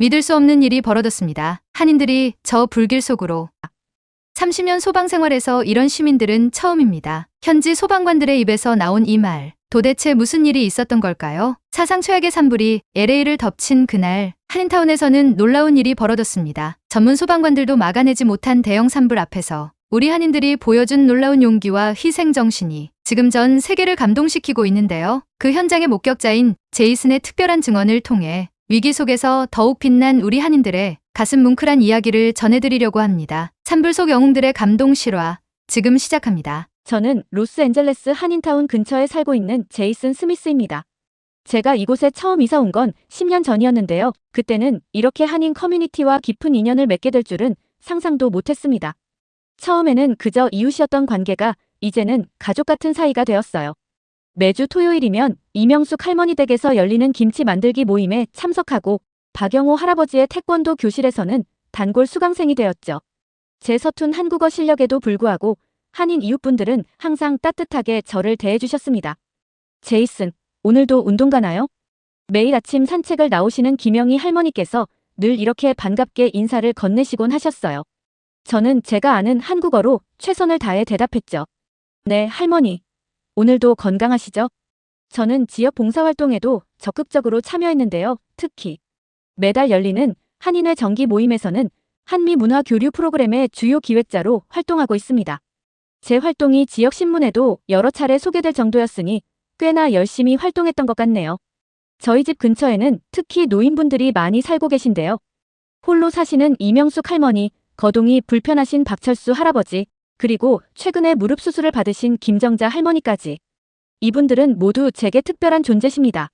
믿을 수 없는 일이 벌어졌습니다. 한인들이 저 불길 속으로 30년 소방 생활에서 이런 시민들은 처음입니다. 현지 소방관들의 입에서 나온 이 말. 도대체 무슨 일이 있었던 걸까요? 사상 최악의 산불이 LA를 덮친 그날 한인타운에서는 놀라운 일이 벌어졌습니다. 전문 소방관들도 막아내지 못한 대형 산불 앞에서 우리 한인들이 보여준 놀라운 용기와 희생정신이 지금 전 세계를 감동시키고 있는데요. 그 현장의 목격자인 제이슨의 특별한 증언을 통해 위기 속에서 더욱 빛난 우리 한인들의 가슴 뭉클한 이야기를 전해드리려고 합니다. 산불 속 영웅들의 감동 실화 지금 시작합니다. 저는 로스앤젤레스 한인타운 근처에 살고 있는 제이슨 스미스입니다. 제가 이곳에 처음 이사 온 건 10년 전이었는데요. 그때는 이렇게 한인 커뮤니티와 깊은 인연을 맺게 될 줄은 상상도 못했습니다. 처음에는 그저 이웃이었던 관계가 이제는 가족 같은 사이가 되었어요. 매주 토요일이면 이명숙 할머니 댁에서 열리는 김치 만들기 모임에 참석하고 박영호 할아버지의 태권도 교실에서는 단골 수강생이 되었죠. 제 서툰 한국어 실력에도 불구하고 한인 이웃분들은 항상 따뜻하게 저를 대해주셨습니다. 제이슨, 오늘도 운동 가나요? 매일 아침 산책을 나오시는 김영희 할머니께서 늘 이렇게 반갑게 인사를 건네시곤 하셨어요. 저는 제가 아는 한국어로 최선을 다해 대답했죠. 네, 할머니. 오늘도 건강하시죠? 저는 지역 봉사활동에도 적극적으로 참여했는데요. 특히 매달 열리는 한인회 정기 모임에서는 한미 문화 교류 프로그램의 주요 기획자로 활동하고 있습니다. 제 활동이 지역 신문에도 여러 차례 소개될 정도였으니 꽤나 열심히 활동했던 것 같네요. 저희 집 근처에는 특히 노인분들이 많이 살고 계신데요. 홀로 사시는 이명숙 할머니, 거동이 불편하신 박철수 할아버지, 그리고 최근에 무릎 수술을 받으신 김정자 할머니까지. 이분들은 모두 제게 특별한 존재십니다.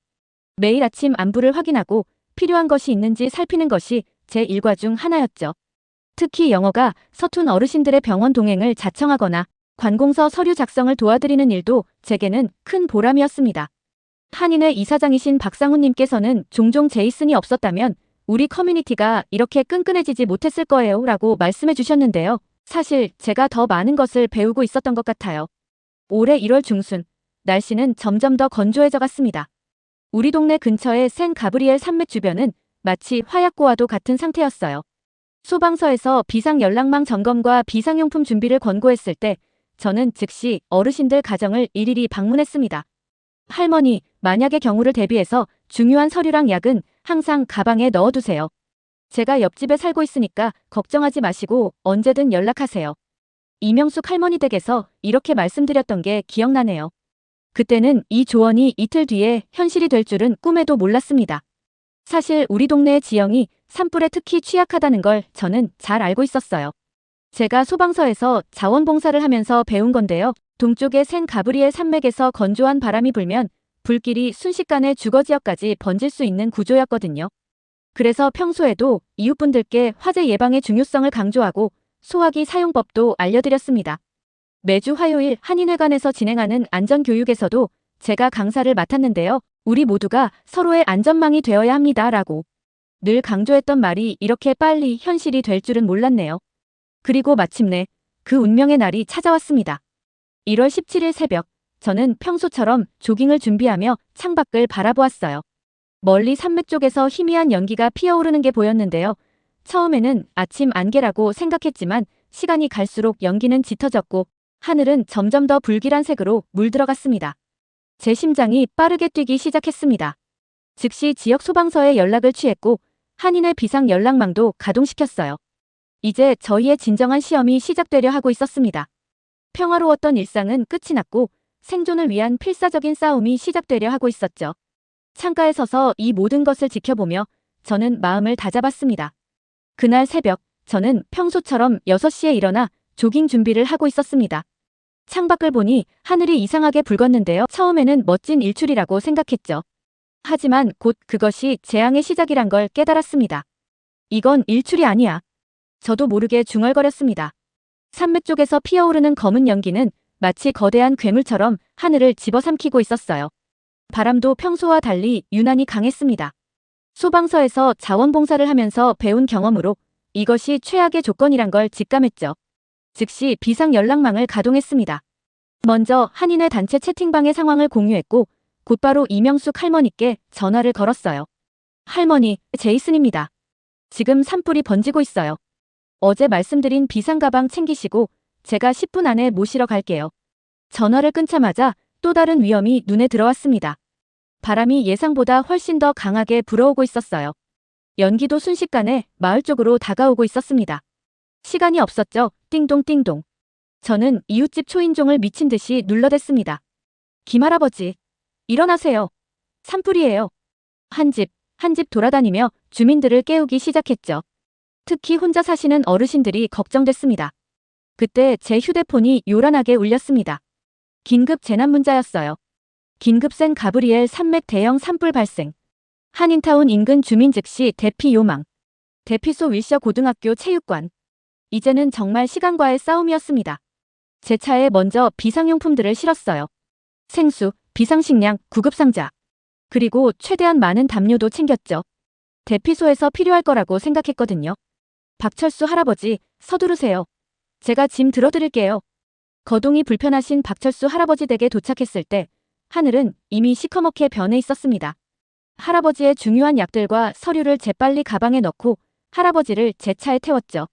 매일 아침 안부를 확인하고 필요한 것이 있는지 살피는 것이 제 일과 중 하나였죠. 특히 영어가 서툰 어르신들의 병원 동행을 자청하거나 관공서 서류 작성을 도와드리는 일도 제게는 큰 보람이었습니다. 한인회 이사장이신 박상훈님께서는 종종 제이슨이 없었다면 우리 커뮤니티가 이렇게 끈끈해지지 못했을 거예요 라고 말씀해 주셨는데요. 사실 제가 더 많은 것을 배우고 있었던 것 같아요. 올해 1월 중순, 날씨는 점점 더 건조해져 갔습니다. 우리 동네 근처의 생 가브리엘 산맥 주변은 마치 화약고와도 같은 상태였어요. 소방서에서 비상 연락망 점검과 비상용품 준비를 권고했을 때 저는 즉시 어르신들 가정을 일일이 방문했습니다. 할머니, 만약의 경우를 대비해서 중요한 서류랑 약은 항상 가방에 넣어두세요. 제가 옆집에 살고 있으니까 걱정하지 마시고 언제든 연락하세요. 이명숙 할머니 댁에서 이렇게 말씀드렸던 게 기억나네요. 그때는 이 조언이 이틀 뒤에 현실이 될 줄은 꿈에도 몰랐습니다. 사실 우리 동네의 지형이 산불에 특히 취약하다는 걸 저는 잘 알고 있었어요. 제가 소방서에서 자원봉사를 하면서 배운 건데요. 동쪽의 생 가브리엘 산맥에서 건조한 바람이 불면 불길이 순식간에 주거지역까지 번질 수 있는 구조였거든요. 그래서 평소에도 이웃분들께 화재 예방의 중요성을 강조하고 소화기 사용법도 알려드렸습니다. 매주 화요일 한인회관에서 진행하는 안전교육에서도 제가 강사를 맡았는데요. 우리 모두가 서로의 안전망이 되어야 합니다. 라고 늘 강조했던 말이 이렇게 빨리 현실이 될 줄은 몰랐네요. 그리고 마침내 그 운명의 날이 찾아왔습니다. 1월 17일 새벽, 저는 평소처럼 조깅을 준비하며 창밖을 바라보았어요. 멀리 산맥 쪽에서 희미한 연기가 피어오르는 게 보였는데요. 처음에는 아침 안개라고 생각했지만 시간이 갈수록 연기는 짙어졌고 하늘은 점점 더 불길한 색으로 물들어갔습니다. 제 심장이 빠르게 뛰기 시작했습니다. 즉시 지역 소방서에 연락을 취했고 한인회 비상 연락망도 가동시켰어요. 이제 저희의 진정한 시험이 시작되려 하고 있었습니다. 평화로웠던 일상은 끝이 났고 생존을 위한 필사적인 싸움이 시작되려 하고 있었죠. 창가에 서서 이 모든 것을 지켜보며 저는 마음을 다잡았습니다. 그날 새벽, 저는 평소처럼 6시에 일어나 조깅 준비를 하고 있었습니다. 창밖을 보니 하늘이 이상하게 붉었는데요. 처음에는 멋진 일출이라고 생각했죠. 하지만 곧 그것이 재앙의 시작이란 걸 깨달았습니다. 이건 일출이 아니야. 저도 모르게 중얼거렸습니다. 산맥 쪽에서 피어오르는 검은 연기는 마치 거대한 괴물처럼 하늘을 집어삼키고 있었어요. 바람도 평소와 달리 유난히 강했습니다. 소방서에서 자원봉사를 하면서 배운 경험으로 이것이 최악의 조건이란 걸 직감했죠. 즉시 비상연락망을 가동했습니다. 먼저 한인회 단체 채팅방의 상황을 공유했고 곧바로 이명숙 할머니께 전화를 걸었어요. 할머니, 제이슨입니다. 지금 산불이 번지고 있어요. 어제 말씀드린 비상가방 챙기시고 제가 10분 안에 모시러 갈게요. 전화를 끊자마자 또 다른 위험이 눈에 들어왔습니다. 바람이 예상보다 훨씬 더 강하게 불어오고 있었어요. 연기도 순식간에 마을 쪽으로 다가오고 있었습니다. 시간이 없었죠. 띵동띵동. 저는 이웃집 초인종을 미친 듯이 눌러댔습니다. 김할아버지, 일어나세요. 산불이에요. 한 집 돌아다니며 주민들을 깨우기 시작했죠. 특히 혼자 사시는 어르신들이 걱정됐습니다. 그때 제 휴대폰이 요란하게 울렸습니다. 긴급 재난 문자였어요. 긴급센 가브리엘 산맥 대형 산불 발생. 한인타운 인근 주민 즉시 대피 요망. 대피소 윌셔 고등학교 체육관. 이제는 정말 시간과의 싸움이었습니다. 제 차에 먼저 비상용품들을 실었어요. 생수, 비상식량, 구급상자. 그리고 최대한 많은 담요도 챙겼죠. 대피소에서 필요할 거라고 생각했거든요. 박철수 할아버지, 서두르세요. 제가 짐 들어드릴게요. 거동이 불편하신 박철수 할아버지 댁에 도착했을 때 하늘은 이미 시커멓게 변해 있었습니다. 할아버지의 중요한 약들과 서류를 재빨리 가방에 넣고 할아버지를 제 차에 태웠죠.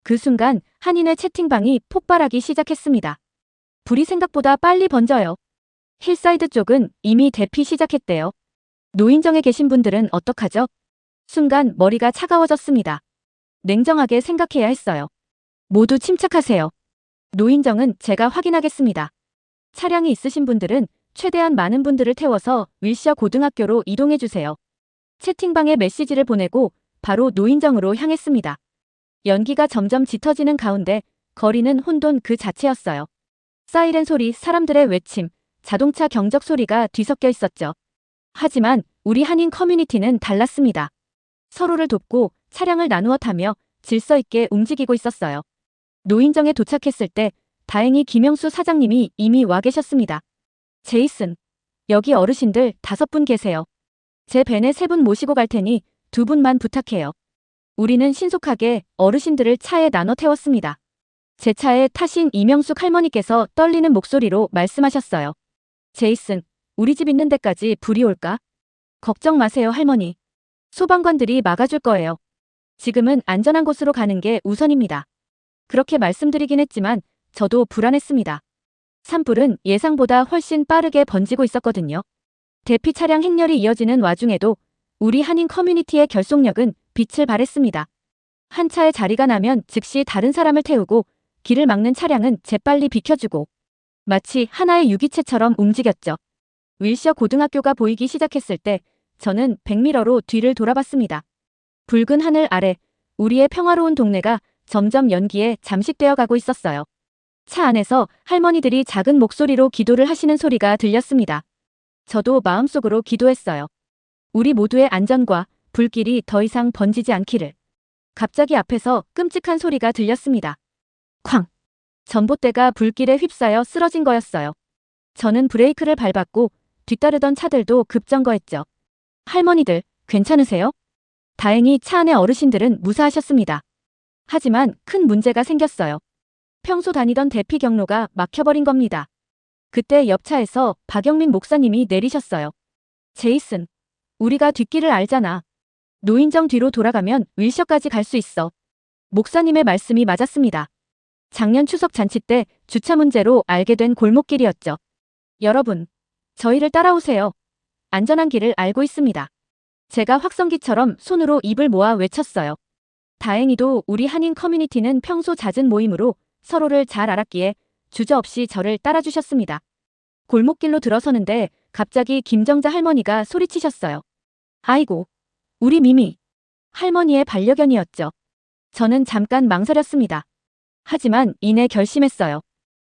그 순간 한인의 채팅방이 폭발하기 시작했습니다. 불이 생각보다 빨리 번져요. 힐사이드 쪽은 이미 대피 시작했대요. 노인정에 계신 분들은 어떡하죠? 순간 머리가 차가워졌습니다. 냉정하게 생각해야 했어요. 모두 침착하세요. 노인정은 제가 확인하겠습니다. 차량이 있으신 분들은 최대한 많은 분들을 태워서 윌셔 고등학교로 이동해주세요. 채팅방에 메시지를 보내고 바로 노인정으로 향했습니다. 연기가 점점 짙어지는 가운데 거리는 혼돈 그 자체였어요. 사이렌 소리, 사람들의 외침, 자동차 경적 소리가 뒤섞여 있었죠. 하지만 우리 한인 커뮤니티는 달랐습니다. 서로를 돕고 차량을 나누어 타며 질서 있게 움직이고 있었어요. 노인정에 도착했을 때 다행히 김영수 사장님이 이미 와 계셨습니다. 제이슨, 여기 어르신들 5분 계세요. 제 밴에 3분 모시고 갈 테니 2분만 부탁해요. 우리는 신속하게 어르신들을 차에 나눠 태웠습니다. 제 차에 타신 이명숙 할머니께서 떨리는 목소리로 말씀하셨어요. 제이슨, 우리 집 있는 데까지 불이 올까? 걱정 마세요, 할머니. 소방관들이 막아줄 거예요. 지금은 안전한 곳으로 가는 게 우선입니다. 그렇게 말씀드리긴 했지만 저도 불안했습니다. 산불은 예상보다 훨씬 빠르게 번지고 있었거든요. 대피 차량 행렬이 이어지는 와중에도 우리 한인 커뮤니티의 결속력은 빛을 발했습니다. 한 차의 자리가 나면 즉시 다른 사람을 태우고 길을 막는 차량은 재빨리 비켜주고 마치 하나의 유기체처럼 움직였죠. 윌셔 고등학교가 보이기 시작했을 때 저는 백미러로 뒤를 돌아봤습니다. 붉은 하늘 아래 우리의 평화로운 동네가 점점 연기에 잠식되어 가고 있었어요. 차 안에서 할머니들이 작은 목소리로 기도를 하시는 소리가 들렸습니다. 저도 마음속으로 기도했어요. 우리 모두의 안전과 불길이 더 이상 번지지 않기를. 갑자기 앞에서 끔찍한 소리가 들렸습니다. 쾅! 전봇대가 불길에 휩싸여 쓰러진 거였어요. 저는 브레이크를 밟았고 뒤따르던 차들도 급정거했죠. 할머니들, 괜찮으세요? 다행히 차 안의 어르신들은 무사하셨습니다. 하지만 큰 문제가 생겼어요. 평소 다니던 대피 경로가 막혀버린 겁니다. 그때 옆차에서 박영민 목사님이 내리셨어요. 제이슨, 우리가 뒷길을 알잖아. 노인정 뒤로 돌아가면 윌셔까지 갈 수 있어. 목사님의 말씀이 맞았습니다. 작년 추석 잔치 때 주차 문제로 알게 된 골목길이었죠. 여러분, 저희를 따라오세요. 안전한 길을 알고 있습니다. 제가 확성기처럼 손으로 입을 모아 외쳤어요. 다행히도 우리 한인 커뮤니티는 평소 잦은 모임으로 서로를 잘 알았기에 주저없이 저를 따라주셨습니다. 골목길로 들어서는데 갑자기 김정자 할머니가 소리치셨어요. 아이고, 우리 미미. 할머니의 반려견이었죠. 저는 잠깐 망설였습니다. 하지만 이내 결심했어요.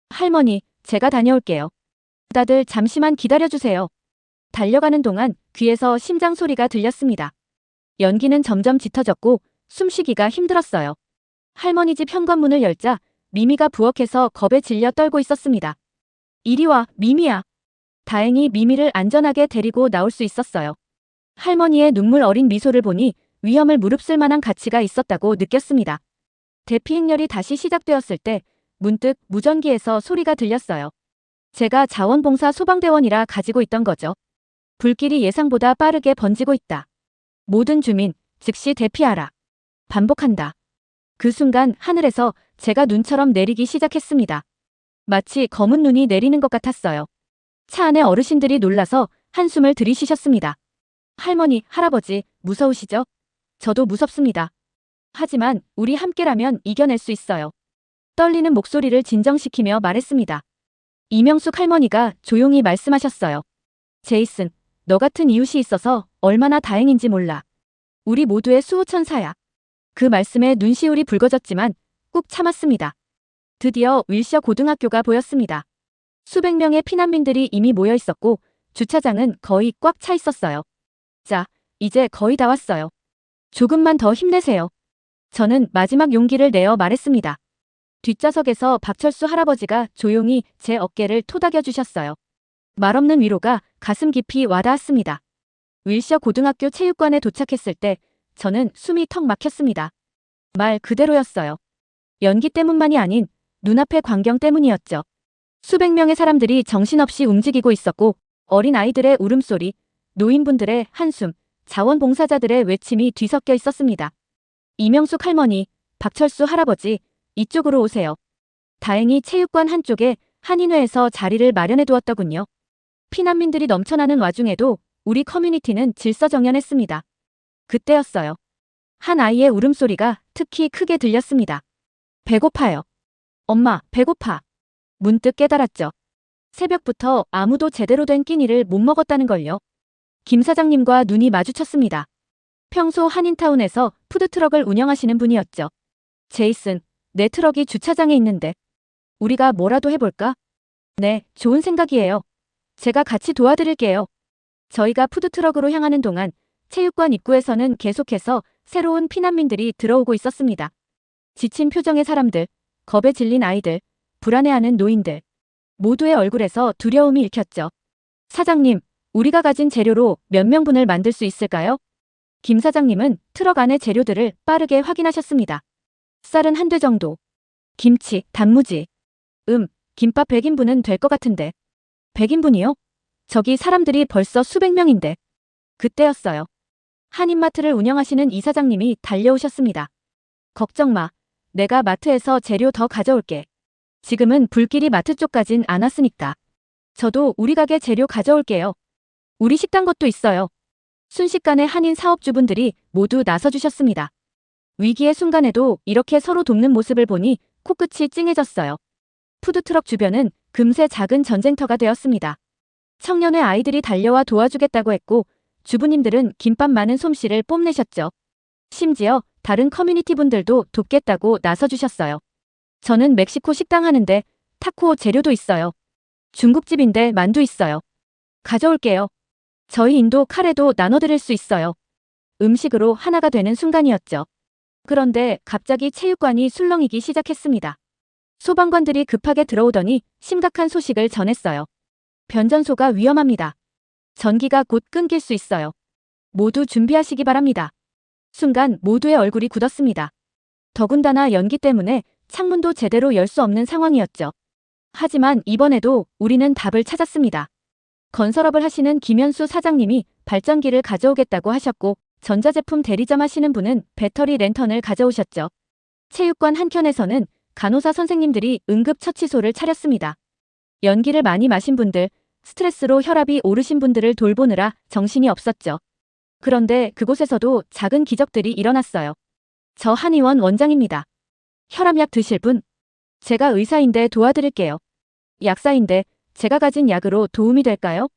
할머니, 제가 다녀올게요. 다들 잠시만 기다려주세요. 달려가는 동안 귀에서 심장 소리가 들렸습니다. 연기는 점점 짙어졌고 숨쉬기가 힘들었어요. 할머니 집 현관문을 열자 미미가 부엌에서 겁에 질려 떨고 있었습니다. 이리 와, 미미야. 다행히 미미를 안전하게 데리고 나올 수 있었어요. 할머니의 눈물 어린 미소를 보니 위험을 무릅쓸 만한 가치가 있었다고 느꼈습니다. 대피 행렬이 다시 시작되었을 때 문득 무전기에서 소리가 들렸어요. 제가 자원봉사 소방대원이라 가지고 있던 거죠. 불길이 예상보다 빠르게 번지고 있다. 모든 주민, 즉시 대피하라. 반복한다. 그 순간 하늘에서 제가 눈처럼 내리기 시작했습니다. 마치 검은 눈이 내리는 것 같았어요. 차 안에 어르신들이 놀라서 한숨을 들이쉬셨습니다. 할머니, 할아버지, 무서우시죠? 저도 무섭습니다. 하지만 우리 함께라면 이겨낼 수 있어요. 떨리는 목소리를 진정시키며 말했습니다. 이명숙 할머니가 조용히 말씀하셨어요. 제이슨, 너 같은 이웃이 있어서 얼마나 다행인지 몰라. 우리 모두의 수호천사야. 그 말씀에 눈시울이 붉어졌지만 꾹 참았습니다. 드디어 윌셔 고등학교가 보였습니다. 수백 명의 피난민들이 이미 모여 있었고 주차장은 거의 꽉 차 있었어요. 자, 이제 거의 다 왔어요. 조금만 더 힘내세요. 저는 마지막 용기를 내어 말했습니다. 뒷좌석에서 박철수 할아버지가 조용히 제 어깨를 토닥여 주셨어요. 말없는 위로가 가슴 깊이 와닿았습니다. 윌셔 고등학교 체육관에 도착했을 때 저는 숨이 턱 막혔습니다. 말 그대로였어요. 연기 때문만이 아닌 눈앞의 광경 때문이었죠. 수백 명의 사람들이 정신없이 움직이고 있었고 어린 아이들의 울음소리, 노인분들의 한숨, 자원봉사자들의 외침이 뒤섞여 있었습니다. 이명숙 할머니, 박철수 할아버지, 이쪽으로 오세요. 다행히 체육관 한쪽에 한인회에서 자리를 마련해 두었더군요. 피난민들이 넘쳐나는 와중에도 우리 커뮤니티는 질서정연했습니다. 그때였어요. 한 아이의 울음소리가 특히 크게 들렸습니다. 배고파요. 엄마, 배고파. 문득 깨달았죠. 새벽부터 아무도 제대로 된 끼니를 못 먹었다는 걸요. 김 사장님과 눈이 마주쳤습니다. 평소 한인타운에서 푸드트럭을 운영하시는 분이었죠. 제이슨, 내 트럭이 주차장에 있는데 우리가 뭐라도 해볼까? 네, 좋은 생각이에요. 제가 같이 도와드릴게요. 저희가 푸드트럭으로 향하는 동안 체육관 입구에서는 계속해서 새로운 피난민들이 들어오고 있었습니다. 지친 표정의 사람들, 겁에 질린 아이들, 불안해하는 노인들. 모두의 얼굴에서 두려움이 읽혔죠. 사장님, 우리가 가진 재료로 몇 명분을 만들 수 있을까요? 김 사장님은 트럭 안의 재료들을 빠르게 확인하셨습니다. 쌀은 한 대 정도. 김치, 단무지. 김밥 100인분은 될 것 같은데. 100인분이요? 저기 사람들이 벌써 수백 명인데. 그때였어요. 한인마트를 운영하시는 이 사장님이 달려오셨습니다. 걱정 마. 내가 마트에서 재료 더 가져올게. 지금은 불길이 마트 쪽까진 안 왔으니까. 저도 우리 가게 재료 가져올게요. 우리 식당 것도 있어요. 순식간에 한인 사업주분들이 모두 나서주셨습니다. 위기의 순간에도 이렇게 서로 돕는 모습을 보니 코끝이 찡해졌어요. 푸드트럭 주변은 금세 작은 전쟁터가 되었습니다. 청년의 아이들이 달려와 도와주겠다고 했고 주부님들은 김밥 많은 솜씨를 뽐내셨죠. 심지어 다른 커뮤니티 분들도 돕겠다고 나서주셨어요. 저는 멕시코 식당 하는데 타코 재료도 있어요. 중국집인데 만두 있어요. 가져올게요. 저희 인도 카레도 나눠드릴 수 있어요. 음식으로 하나가 되는 순간이었죠. 그런데 갑자기 체육관이 술렁이기 시작했습니다. 소방관들이 급하게 들어오더니 심각한 소식을 전했어요. 변전소가 위험합니다. 전기가 곧 끊길 수 있어요. 모두 준비하시기 바랍니다. 순간 모두의 얼굴이 굳었습니다. 더군다나 연기 때문에 창문도 제대로 열 수 없는 상황이었죠. 하지만 이번에도 우리는 답을 찾았습니다. 건설업을 하시는 김현수 사장님이 발전기를 가져오겠다고 하셨고 전자제품 대리점 하시는 분은 배터리 랜턴을 가져오셨죠. 체육관 한켠에서는 간호사 선생님들이 응급처치소를 차렸습니다. 연기를 많이 마신 분들, 스트레스로 혈압이 오르신 분들을 돌보느라 정신이 없었죠. 그런데 그곳에서도 작은 기적들이 일어났어요. 저 한의원 원장입니다. 혈압약 드실 분? 제가 의사인데 도와드릴게요. 약사인데 제가 가진 약으로 도움이 될까요?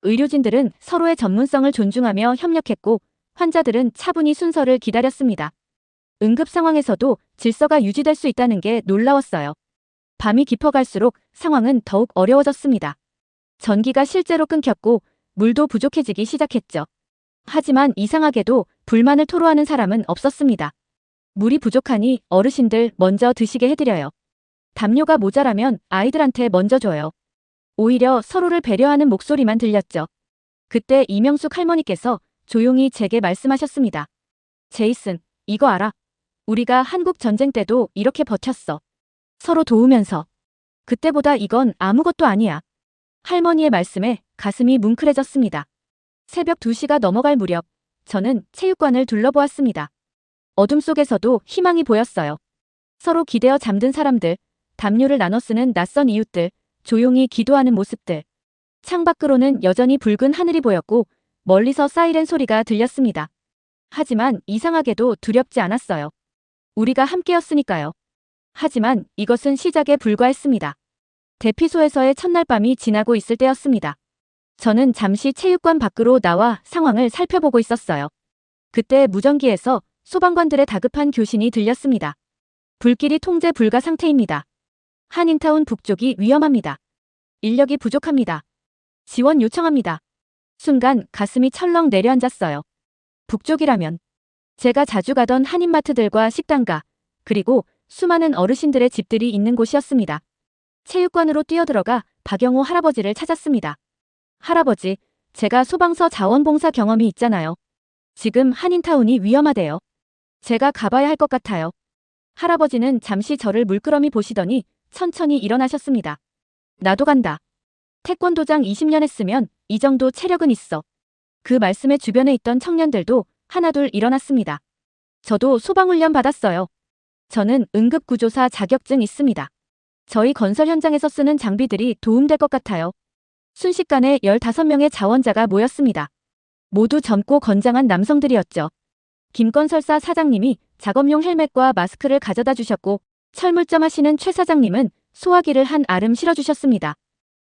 의료진들은 서로의 전문성을 존중하며 협력했고 환자들은 차분히 순서를 기다렸습니다. 응급 상황에서도 질서가 유지될 수 있다는 게 놀라웠어요. 밤이 깊어갈수록 상황은 더욱 어려워졌습니다. 전기가 실제로 끊겼고 물도 부족해지기 시작했죠. 하지만 이상하게도 불만을 토로하는 사람은 없었습니다. 물이 부족하니 어르신들 먼저 드시게 해드려요. 담요가 모자라면 아이들한테 먼저 줘요. 오히려 서로를 배려하는 목소리만 들렸죠. 그때 이명숙 할머니께서 조용히 제게 말씀하셨습니다. 제이슨, 이거 알아? 우리가 한국 전쟁 때도 이렇게 버텼어. 서로 도우면서. 그때보다 이건 아무것도 아니야. 할머니의 말씀에 가슴이 뭉클해졌습니다. 새벽 2시가 넘어갈 무렵 저는 체육관을 둘러보았습니다. 어둠 속에서도 희망이 보였어요. 서로 기대어 잠든 사람들, 담요를 나눠 쓰는 낯선 이웃들, 조용히 기도하는 모습들. 창밖으로는 여전히 붉은 하늘이 보였고 멀리서 사이렌 소리가 들렸습니다. 하지만 이상하게도 두렵지 않았어요. 우리가 함께였으니까요. 하지만 이것은 시작에 불과했습니다. 대피소에서의 첫날 밤이 지나고 있을 때였습니다. 저는 잠시 체육관 밖으로 나와 상황을 살펴보고 있었어요. 그때 무전기에서 소방관들의 다급한 교신이 들렸습니다. 불길이 통제 불가 상태입니다. 한인타운 북쪽이 위험합니다. 인력이 부족합니다. 지원 요청합니다. 순간 가슴이 철렁 내려앉았어요. 북쪽이라면 제가 자주 가던 한인마트들과 식당가, 그리고 수많은 어르신들의 집들이 있는 곳이었습니다. 체육관으로 뛰어들어가 박영호 할아버지를 찾았습니다. 할아버지, 제가 소방서 자원봉사 경험이 있잖아요. 지금 한인타운이 위험하대요. 제가 가봐야 할 것 같아요. 할아버지는 잠시 저를 물끄러미 보시더니 천천히 일어나셨습니다. 나도 간다. 태권도장 20년 했으면 이 정도 체력은 있어. 그 말씀에 주변에 있던 청년들도 하나둘 일어났습니다. 저도 소방훈련 받았어요. 저는 응급구조사 자격증 있습니다. 저희 건설 현장에서 쓰는 장비들이 도움될 것 같아요. 순식간에 15명의 자원자가 모였습니다. 모두 젊고 건장한 남성들이었죠. 김건설사 사장님이 작업용 헬멧과 마스크를 가져다 주셨고 철물점 하시는 최 사장님은 소화기를 한 알음 실어주셨습니다.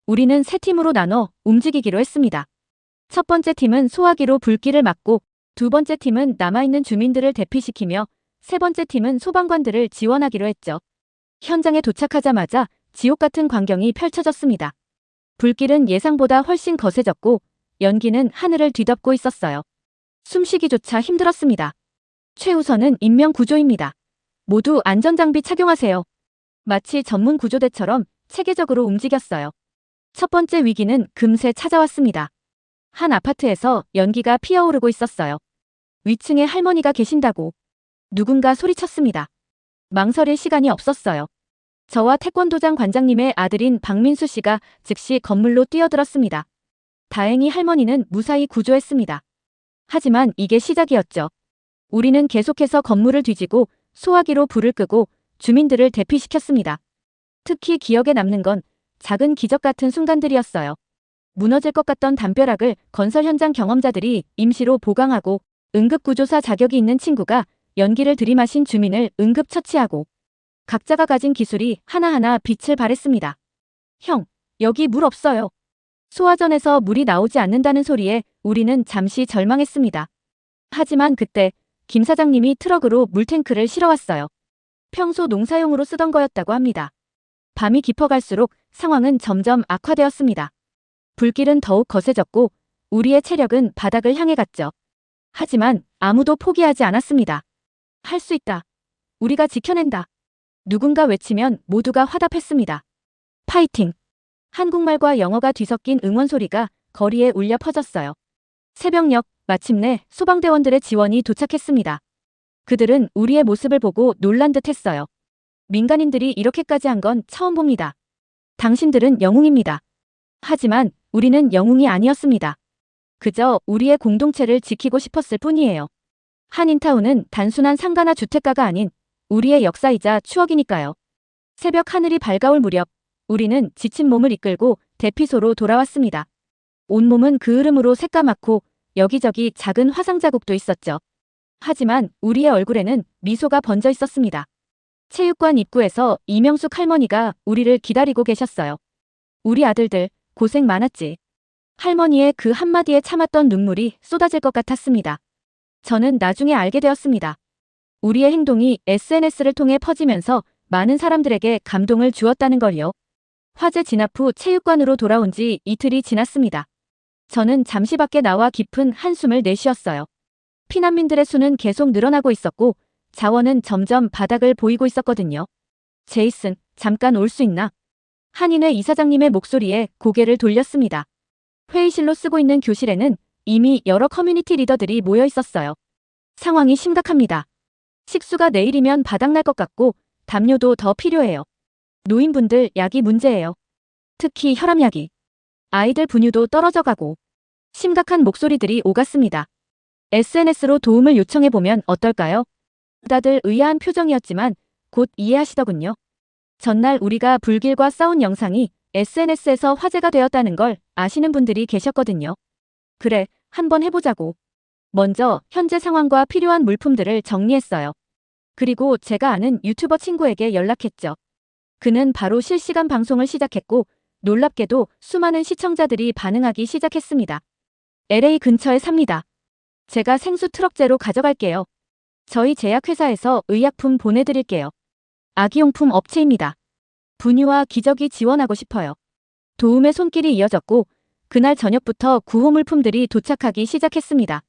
우리는 세 팀으로 나눠 움직이기로 했습니다. 첫 번째 팀은 소화기로 불길을 막고 두 번째 팀은 남아있는 주민들을 대피시키며 세 번째 팀은 소방관들을 지원하기로 했죠. 현장에 도착하자마자 지옥 같은 광경이 펼쳐졌습니다. 불길은 예상보다 훨씬 거세졌고 연기는 하늘을 뒤덮고 있었어요. 숨쉬기조차 힘들었습니다. 최우선은 인명구조입니다. 모두 안전장비 착용하세요. 마치 전문 구조대처럼 체계적으로 움직였어요. 첫 번째 위기는 금세 찾아왔습니다. 한 아파트에서 연기가 피어오르고 있었어요. 위층에 할머니가 계신다고 누군가 소리쳤습니다. 망설일 시간이 없었어요. 저와 태권도장 관장님의 아들인 박민수 씨가 즉시 건물로 뛰어들었습니다. 다행히 할머니는 무사히 구조했습니다. 하지만 이게 시작이었죠. 우리는 계속해서 건물을 뒤지고 소화기로 불을 끄고 주민들을 대피시켰습니다. 특히 기억에 남는 건 작은 기적 같은 순간들이었어요. 무너질 것 같던 담벼락을 건설 현장 경험자들이 임시로 보강하고 응급구조사 자격이 있는 친구가 연기를 들이마신 주민을 응급처치하고 각자가 가진 기술이 하나하나 빛을 발했습니다. 형, 여기 물 없어요. 소화전에서 물이 나오지 않는다는 소리에 우리는 잠시 절망했습니다. 하지만 그때 김 사장님이 트럭으로 물탱크를 실어왔어요. 평소 농사용으로 쓰던 거였다고 합니다. 밤이 깊어갈수록 상황은 점점 악화되었습니다. 불길은 더욱 거세졌고 우리의 체력은 바닥을 향해 갔죠. 하지만 아무도 포기하지 않았습니다. 할 수 있다. 우리가 지켜낸다. 누군가 외치면 모두가 화답했습니다. 파이팅! 한국말과 영어가 뒤섞인 응원 소리가 거리에 울려 퍼졌어요. 새벽녘 마침내 소방대원들의 지원이 도착했습니다. 그들은 우리의 모습을 보고 놀란 듯 했어요. 민간인들이 이렇게까지 한 건 처음 봅니다. 당신들은 영웅입니다. 하지만 우리는 영웅이 아니었습니다. 그저 우리의 공동체를 지키고 싶었을 뿐이에요. 한인타운은 단순한 상가나 주택가가 아닌 우리의 역사이자 추억이니까요. 새벽 하늘이 밝아올 무렵 우리는 지친 몸을 이끌고 대피소로 돌아왔습니다. 온몸은 그 흐름으로 새까맣고 여기저기 작은 화상 자국도 있었죠. 하지만 우리의 얼굴에는 미소가 번져 있었습니다. 체육관 입구에서 이명숙 할머니가 우리를 기다리고 계셨어요. 우리 아들들 고생 많았지. 할머니의 그 한마디에 참았던 눈물이 쏟아질 것 같았습니다. 저는 나중에 알게 되었습니다. 우리의 행동이 SNS를 통해 퍼지면서 많은 사람들에게 감동을 주었다는 걸요. 화재 진압 후 체육관으로 돌아온 지 이틀이 지났습니다. 저는 잠시 밖에 나와 깊은 한숨을 내쉬었어요. 피난민들의 수는 계속 늘어나고 있었고 자원은 점점 바닥을 보이고 있었거든요. 제이슨, 잠깐 올 수 있나? 한인회 이사장님의 목소리에 고개를 돌렸습니다. 회의실로 쓰고 있는 교실에는 이미 여러 커뮤니티 리더들이 모여 있었어요. 상황이 심각합니다. 식수가 내일이면 바닥날 것 같고 담요도 더 필요해요. 노인분들 약이 문제예요. 특히 혈압약이. 아이들 분유도 떨어져 가고. 심각한 목소리들이 오갔습니다. SNS로 도움을 요청해보면 어떨까요? 다들 의아한 표정이었지만 곧 이해하시더군요. 전날 우리가 불길과 싸운 영상이 SNS에서 화제가 되었다는 걸 아시는 분들이 계셨거든요. 그래, 한번 해보자고. 먼저 현재 상황과 필요한 물품들을 정리했어요. 그리고 제가 아는 유튜버 친구에게 연락했죠. 그는 바로 실시간 방송을 시작했고 놀랍게도 수많은 시청자들이 반응하기 시작했습니다. LA 근처에 삽니다. 제가 생수 트럭째로 가져갈게요. 저희 제약회사에서 의약품 보내드릴게요. 아기용품 업체입니다. 분유와 기저귀 지원하고 싶어요. 도움의 손길이 이어졌고 그날 저녁부터 구호 물품들이 도착하기 시작했습니다.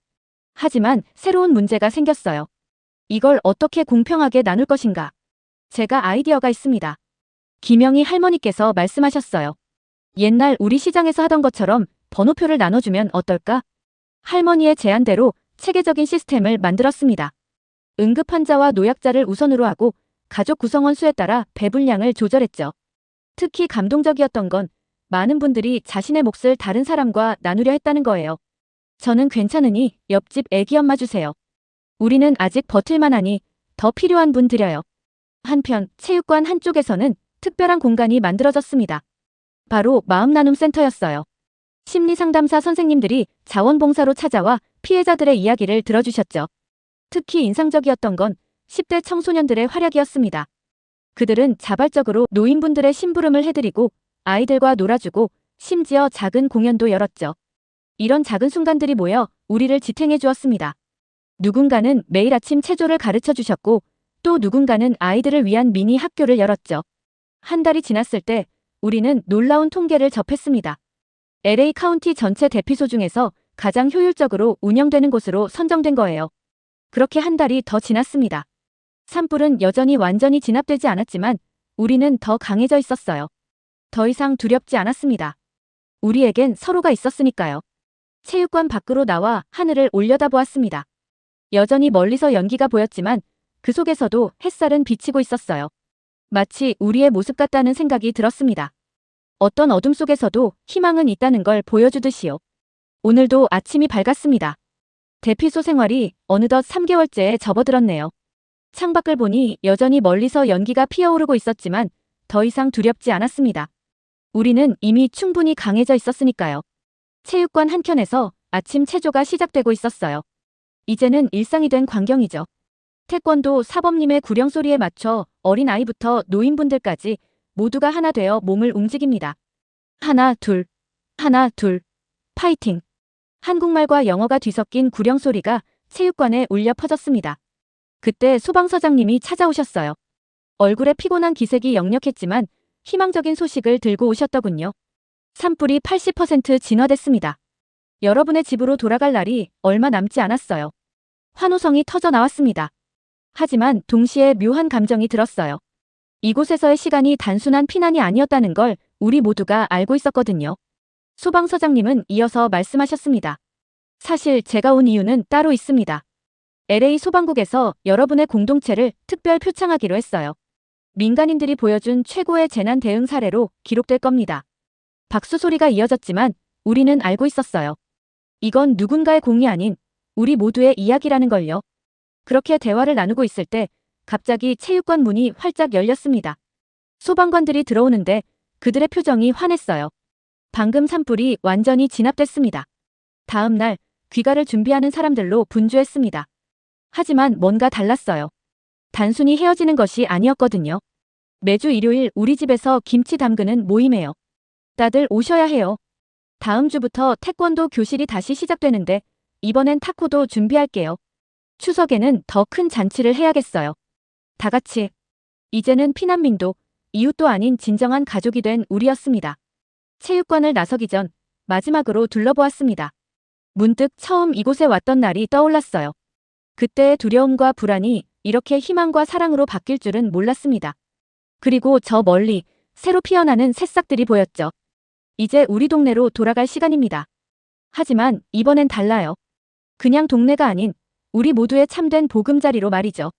하지만 새로운 문제가 생겼어요. 이걸 어떻게 공평하게 나눌 것인가? 제가 아이디어가 있습니다. 김영희 할머니께서 말씀하셨어요. 옛날 우리 시장에서 하던 것처럼 번호표를 나눠주면 어떨까? 할머니의 제안대로 체계적인 시스템을 만들었습니다. 응급 환자와 노약자를 우선으로 하고 가족 구성원 수에 따라 배분량을 조절했죠. 특히 감동적이었던 건 많은 분들이 자신의 몫을 다른 사람과 나누려 했다는 거예요. 저는 괜찮으니 옆집 애기 엄마 주세요. 우리는 아직 버틸만하니 더 필요한 분 드려요. 한편 체육관 한쪽에서는 특별한 공간이 만들어졌습니다. 바로 마음나눔센터였어요. 심리상담사 선생님들이 자원봉사로 찾아와 피해자들의 이야기를 들어주셨죠. 특히 인상적이었던 건 10대 청소년들의 활약이었습니다. 그들은 자발적으로 노인분들의 심부름을 해드리고 아이들과 놀아주고 심지어 작은 공연도 열었죠. 이런 작은 순간들이 모여 우리를 지탱해 주었습니다. 누군가는 매일 아침 체조를 가르쳐 주셨고 또 누군가는 아이들을 위한 미니 학교를 열었죠. 한 달이 지났을 때 우리는 놀라운 통계를 접했습니다. LA 카운티 전체 대피소 중에서 가장 효율적으로 운영되는 곳으로 선정된 거예요. 그렇게 한 달이 더 지났습니다. 산불은 여전히 완전히 진압되지 않았지만 우리는 더 강해져 있었어요. 더 이상 두렵지 않았습니다. 우리에겐 서로가 있었으니까요. 체육관 밖으로 나와 하늘을 올려다보았습니다. 여전히 멀리서 연기가 보였지만 그 속에서도 햇살은 비치고 있었어요. 마치 우리의 모습 같다는 생각이 들었습니다. 어떤 어둠 속에서도 희망은 있다는 걸 보여주듯이요. 오늘도 아침이 밝았습니다. 대피소 생활이 어느덧 3개월째에 접어들었네요. 창밖을 보니 여전히 멀리서 연기가 피어오르고 있었지만 더 이상 두렵지 않았습니다. 우리는 이미 충분히 강해져 있었으니까요. 체육관 한켠에서 아침 체조가 시작되고 있었어요. 이제는 일상이 된 광경이죠. 태권도 사범님의 구령 소리에 맞춰 어린아이부터 노인분들까지 모두가 하나 되어 몸을 움직입니다. 하나, 둘, 하나, 둘, 파이팅. 한국말과 영어가 뒤섞인 구령 소리가 체육관에 울려 퍼졌습니다. 그때 소방서장님이 찾아오셨어요. 얼굴에 피곤한 기색이 역력했지만 희망적인 소식을 들고 오셨더군요. 산불이 80% 진화됐습니다. 여러분의 집으로 돌아갈 날이 얼마 남지 않았어요. 환호성이 터져 나왔습니다. 하지만 동시에 묘한 감정이 들었어요. 이곳에서의 시간이 단순한 피난이 아니었다는 걸 우리 모두가 알고 있었거든요. 소방서장님은 이어서 말씀하셨습니다. 사실 제가 온 이유는 따로 있습니다. LA 소방국에서 여러분의 공동체를 특별 표창하기로 했어요. 민간인들이 보여준 최고의 재난 대응 사례로 기록될 겁니다. 박수 소리가 이어졌지만 우리는 알고 있었어요. 이건 누군가의 공이 아닌 우리 모두의 이야기라는 걸요. 그렇게 대화를 나누고 있을 때 갑자기 체육관 문이 활짝 열렸습니다. 소방관들이 들어오는데 그들의 표정이 환했어요. 방금 산불이 완전히 진압됐습니다. 다음 날 귀가를 준비하는 사람들로 분주했습니다. 하지만 뭔가 달랐어요. 단순히 헤어지는 것이 아니었거든요. 매주 일요일 우리 집에서 김치 담그는 모임이에요. 다들 오셔야 해요. 다음 주부터 태권도 교실이 다시 시작되는데 이번엔 타코도 준비할게요. 추석에는 더 큰 잔치를 해야겠어요. 다 같이. 이제는 피난민도 이웃도 아닌 진정한 가족이 된 우리였습니다. 체육관을 나서기 전 마지막으로 둘러보았습니다. 문득 처음 이곳에 왔던 날이 떠올랐어요. 그때의 두려움과 불안이 이렇게 희망과 사랑으로 바뀔 줄은 몰랐습니다. 그리고 저 멀리 새로 피어나는 새싹들이 보였죠. 이제 우리 동네로 돌아갈 시간입니다. 하지만 이번엔 달라요. 그냥 동네가 아닌 우리 모두의 참된 보금자리로 말이죠.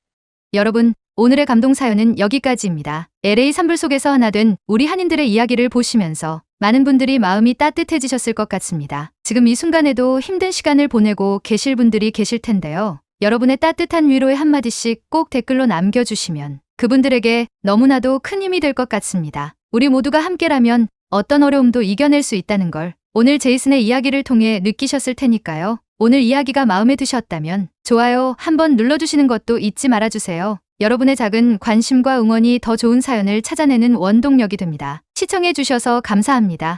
여러분, 오늘의 감동 사연은 여기까지입니다. LA 산불 속에서 하나 된 우리 한인들의 이야기를 보시면서 많은 분들이 마음이 따뜻해지셨을 것 같습니다. 지금 이 순간에도 힘든 시간을 보내고 계실 분들이 계실 텐데요. 여러분의 따뜻한 위로의 한마디씩 꼭 댓글로 남겨주시면 그분들에게 너무나도 큰 힘이 될 것 같습니다. 우리 모두가 함께라면 어떤 어려움도 이겨낼 수 있다는 걸 오늘 제이슨의 이야기를 통해 느끼셨을 테니까요. 오늘 이야기가 마음에 드셨다면 좋아요 한번 눌러주시는 것도 잊지 말아주세요. 여러분의 작은 관심과 응원이 더 좋은 사연을 찾아내는 원동력이 됩니다. 시청해주셔서 감사합니다.